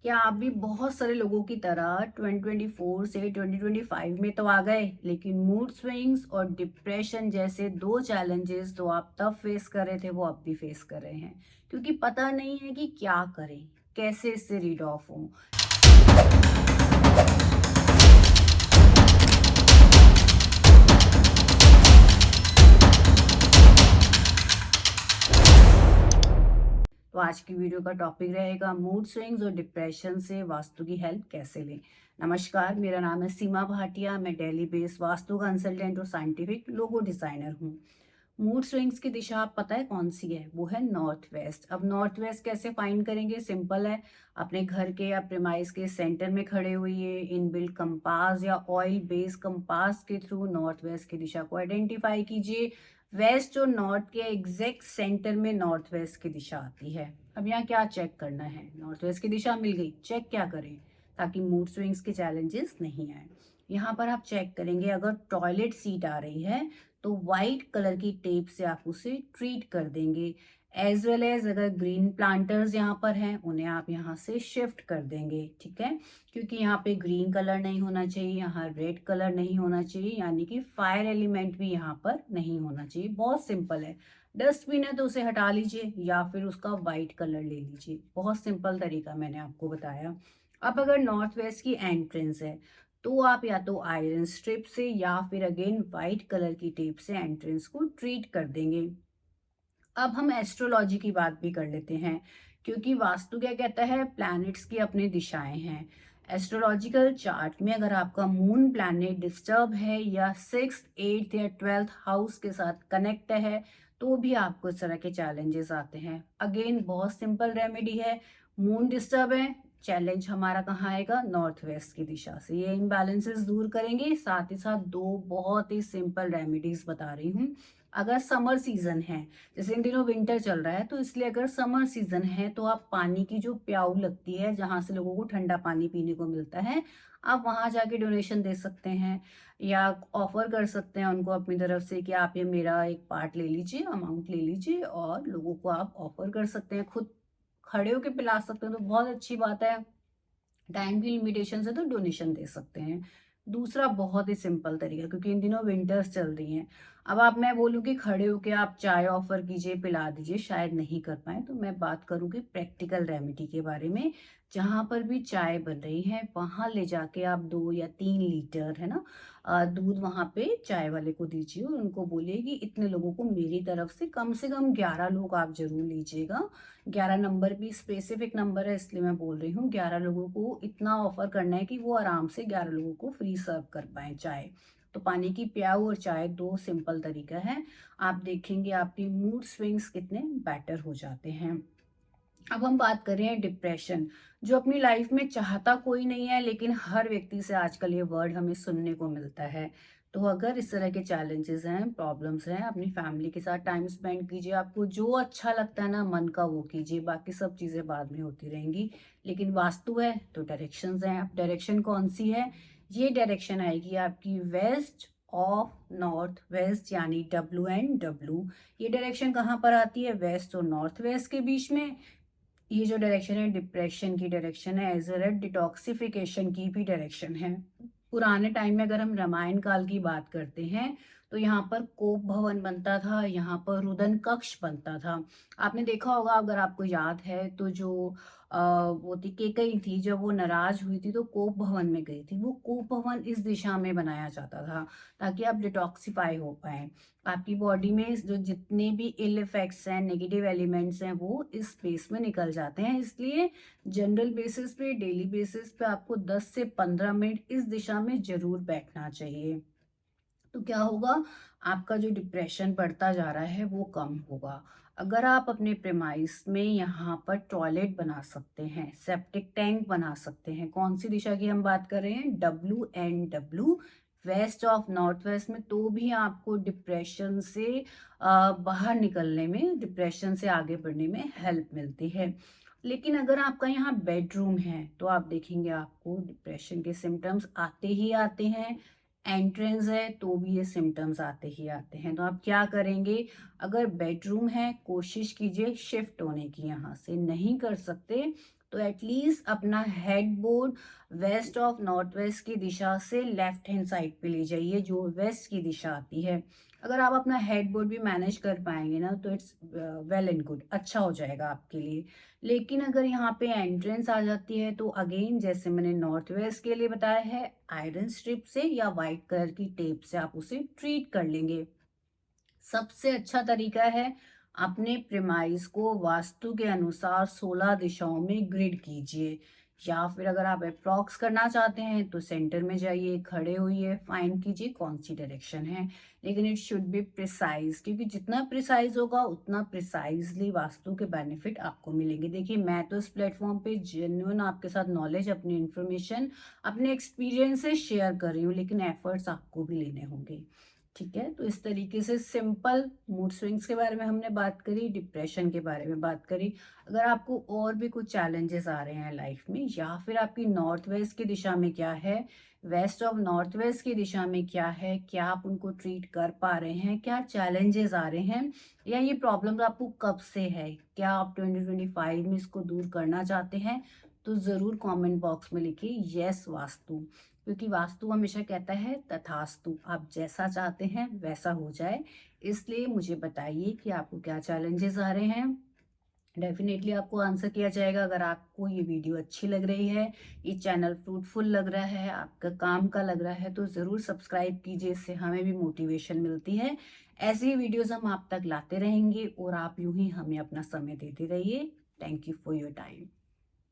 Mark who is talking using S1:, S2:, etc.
S1: क्या आप भी बहुत सारे लोगों की तरह 2024 से 2025 में तो आ गए, लेकिन मूड स्विंग्स और डिप्रेशन जैसे दो चैलेंजेस तो आप तब फेस कर रहे थे वो अब भी फेस कर रहे हैं, क्योंकि पता नहीं है कि क्या करें, कैसे इससे रीड ऑफ हों। तो आज की वीडियो का टॉपिक रहेगा मूड स्विंग्स और डिप्रेशन से वास्तु की हेल्प कैसे लें। नमस्कार, मेरा नाम है सीमा भाटिया। मैं दिल्ली बेस्ड वास्तु कंसल्टेंट और साइंटिफिक लोगो डिजाइनर हूँ। मूड स्विंग्स की दिशा आप पता है कौन सी है? वो है नॉर्थ वेस्ट। अब नॉर्थ वेस्ट कैसे फाइंड करेंगे? सिंपल है, अपने घर के या प्रेमाइस के सेंटर में खड़े हुए इनबिल्ट कंपास या ऑयल बेस्ड कंपास के थ्रू नॉर्थ वेस्ट की दिशा को आइडेंटिफाई कीजिए। वेस्ट और नॉर्थ के एग्जैक्ट सेंटर में नॉर्थ वेस्ट की दिशा आती है। अब यहाँ क्या चेक करना है? नॉर्थ वेस्ट की दिशा मिल गई, चेक क्या करें ताकि मूड स्विंग्स के चैलेंजेस नहीं आए? यहाँ पर आप चेक करेंगे, अगर टॉयलेट सीट आ रही है तो वाइट कलर की टेप से आप उसे ट्रीट कर देंगे। एज वेल एज अगर ग्रीन प्लांटर्स यहाँ पर हैं उन्हें आप यहाँ से शिफ्ट कर देंगे, ठीक है? क्योंकि यहाँ पे ग्रीन कलर नहीं होना चाहिए, यहाँ रेड कलर नहीं होना चाहिए, यानी कि फायर एलिमेंट भी यहाँ पर नहीं होना चाहिए। बहुत सिंपल है। डस्टबिन है तो उसे हटा लीजिए या फिर उसका वाइट कलर ले लीजिए। बहुत सिंपल तरीका मैंने आपको बताया। अब अगर नॉर्थ वेस्ट की एंट्रेंस है तो आप या तो आयरन स्ट्रिप से या फिर अगेन वाइट कलर की टेप से एंट्रेंस को ट्रीट कर देंगे। अब हम एस्ट्रोलॉजी की बात भी कर लेते हैं, क्योंकि वास्तु क्या कहता है, प्लैनेट्स की अपनी दिशाएं हैं। एस्ट्रोलॉजिकल चार्ट में अगर आपका मून प्लैनेट डिस्टर्ब है या 6th 8th या 12th हाउस के साथ कनेक्ट है तो भी आपको इस तरह के चैलेंजेस आते हैं। अगेन बहुत सिंपल रेमेडी है। मून डिस्टर्ब है, चैलेंज हमारा कहाँ आएगा? नॉर्थ वेस्ट की दिशा से। ये इम्बैलेंसेस दूर करेंगे। साथ ही साथ दो बहुत ही सिंपल रेमेडीज बता रही हूँ। अगर समर सीजन है, जैसे इन दिनों विंटर चल रहा है, तो इसलिए अगर समर सीजन है तो आप पानी की जो प्याऊ लगती है जहां से लोगों को ठंडा पानी पीने को मिलता है, आप वहां जाके डोनेशन दे सकते हैं या ऑफर कर सकते हैं उनको अपनी तरफ से कि आप ये मेरा एक पार्ट ले लीजिए, अमाउंट ले लीजिए, और लोगों को आप ऑफर कर सकते हैं। खुद खड़े होके पिला सकते हैं तो बहुत अच्छी बात है। टाइम की लिमिटेशन है तो डोनेशन दे सकते हैं। दूसरा बहुत ही सिंपल तरीका, क्योंकि इन दिनों विंटर्स चल रही हैं। अब आप, मैं बोलूँ कि खड़े होके आप चाय ऑफर कीजिए, पिला दीजिए, शायद नहीं कर पाए, तो मैं बात करूँगी प्रैक्टिकल रेमेडी के बारे में। जहाँ पर भी चाय बन रही है वहां ले जाके आप 2 या 3 लीटर है ना दूध वहां पे चाय वाले को दीजिए और उनको बोलिए कि इतने लोगों को मेरी तरफ से कम 11 लोग आप जरूर लीजिएगा। 11 नंबर भी स्पेसिफिक नंबर है, इसलिए मैं बोल रही हूँ 11 लोगों को इतना ऑफर करना है कि वो आराम से 11 लोगों को फ्री सर्व कर पाए चाय। तो पानी की प्याऊ और चाय दो सिंपल तरीका है। आप देखेंगे आपके मूड स्विंग्स कितने बेटर हो जाते हैं। अब हम बात कर रहे हैं डिप्रेशन, जो अपनी लाइफ में चाहता कोई नहीं है, लेकिन हर व्यक्ति से आजकल ये वर्ड हमें सुनने को मिलता है। तो अगर इस तरह के चैलेंजेस हैं, प्रॉब्लम्स हैं, अपनी फैमिली के साथ टाइम स्पेंड कीजिए। आपको जो अच्छा लगता है ना मन का वो कीजिए, बाकी सब चीज़ें बाद में होती रहेंगी। लेकिन वास्तु है तो डायरेक्शंस हैं। अब डायरेक्शन कौन सी है? ये डायरेक्शन आएगी आपकी वेस्ट ऑफ नॉर्थ वेस्ट, यानी WNW। ये डायरेक्शन कहाँ पर आती है? वेस्ट और नॉर्थ वेस्ट के बीच में। ये जो डायरेक्शन है डिप्रेशन की डायरेक्शन है, एज वेल एज डिटॉक्सिफिकेशन की भी डायरेक्शन है। पुराने टाइम में अगर हम रामायण काल की बात करते हैं तो यहाँ पर कोप भवन बनता था, यहाँ पर रुदन कक्ष बनता था। आपने देखा होगा, अगर आपको याद है तो जो वो थी केकई थी, जब वो नाराज हुई थी तो कोप भवन में गई थी। वो कोप भवन इस दिशा में बनाया जाता था ताकि आप डिटॉक्सिफाई हो पाए। आपकी बॉडी में जो जितने भी इल इफेक्ट्स हैं, नेगेटिव एलिमेंट्स हैं, वो इस स्पेस में निकल जाते हैं। इसलिए जनरल बेसिस पे, डेली बेसिस पे आपको 10 से 15 मिनट इस दिशा में जरूर बैठना चाहिए। तो क्या होगा? आपका जो डिप्रेशन बढ़ता जा रहा है वो कम होगा। अगर आप अपने प्रेमाइस में यहाँ पर टॉयलेट बना सकते हैं, सेप्टिक टैंक बना सकते हैं, कौन सी दिशा की हम बात कर रहे हैं? WNW, west of north west में, तो भी आपको डिप्रेशन से बाहर निकलने में, डिप्रेशन से आगे बढ़ने में हेल्प मिलती है। लेकिन अगर आपका यहाँ बेडरूम है तो आप देखेंगे आपको डिप्रेशन के सिम्टम्स आते ही आते हैं। एंट्रेंस है तो भी ये सिम्टम्स आते ही आते हैं। तो आप क्या करेंगे? अगर बेडरूम है कोशिश कीजिए शिफ्ट होने की। यहाँ से नहीं कर सकते तो एटलीस्ट अपना head board west of north west की दिशा से लेफ्ट हैंड साइड पे ले जाइए, जो वेस्ट की दिशा आती है। अगर आप अपना हेड बोर्ड भी मैनेज कर पाएंगे ना, तो इट्स वेल एंड गुड, अच्छा हो जाएगा आपके लिए। लेकिन अगर यहाँ पे एंट्रेंस आ जाती है, तो अगेन जैसे मैंने नॉर्थ वेस्ट के लिए बताया है, आयरन स्ट्रिप से या वाइट कलर की टेप से आप उसे ट्रीट कर लेंगे। सबसे अच्छा तरीका है, अपने प्रेमाइज को वास्तु के अनुसार 16 दिशाओं में ग्रिड कीजिए, या फिर अगर आप अप्रॉक्स करना चाहते हैं तो सेंटर में जाइए, खड़े होइए, फाइंड कीजिए कौन सी डायरेक्शन है। लेकिन इट शुड बी प्रिसाइज, क्योंकि जितना प्रिसाइज होगा उतना प्रिसाइजली वास्तु के बेनिफिट आपको मिलेंगे। देखिए, मैं तो इस प्लेटफॉर्म पे जेन्युइन आपके साथ नॉलेज, अपनी इंफॉर्मेशन, अपने एक्सपीरियंस से शेयर कर रही हूँ, लेकिन एफर्ट्स आपको भी लेने होंगे। ठीक है, तो इस तरीके से सिंपल मूड स्विंग्स के बारे में हमने बात करी, डिप्रेशन के बारे में बात करी। अगर आपको और भी कुछ चैलेंजेस आ रहे हैं लाइफ में, या फिर आपकी नॉर्थ वेस्ट की दिशा में क्या है, वेस्ट ऑफ नॉर्थ वेस्ट की दिशा में क्या है, क्या आप उनको ट्रीट कर पा रहे हैं, क्या चैलेंजेस आ रहे हैं, या ये प्रॉब्लम आपको कब से है, क्या आप 2025 में इसको दूर करना चाहते हैं, तो ज़रूर कमेंट बॉक्स में लिखिए यस वास्तु। क्योंकि वास्तु हमेशा कहता है तथास्तु, आप जैसा चाहते हैं वैसा हो जाए। इसलिए मुझे बताइए कि आपको क्या चैलेंजेस आ रहे हैं, डेफिनेटली आपको आंसर किया जाएगा। अगर आपको ये वीडियो अच्छी लग रही है, ये चैनल फ्रूटफुल लग रहा है, आपका काम का लग रहा है, तो ज़रूर सब्सक्राइब कीजिए, इससे हमें भी मोटिवेशन मिलती है। ऐसी ही वीडियोस हम आप तक लाते रहेंगे, और आप यूं ही हमें अपना समय देते रहिए। Thank you for your time.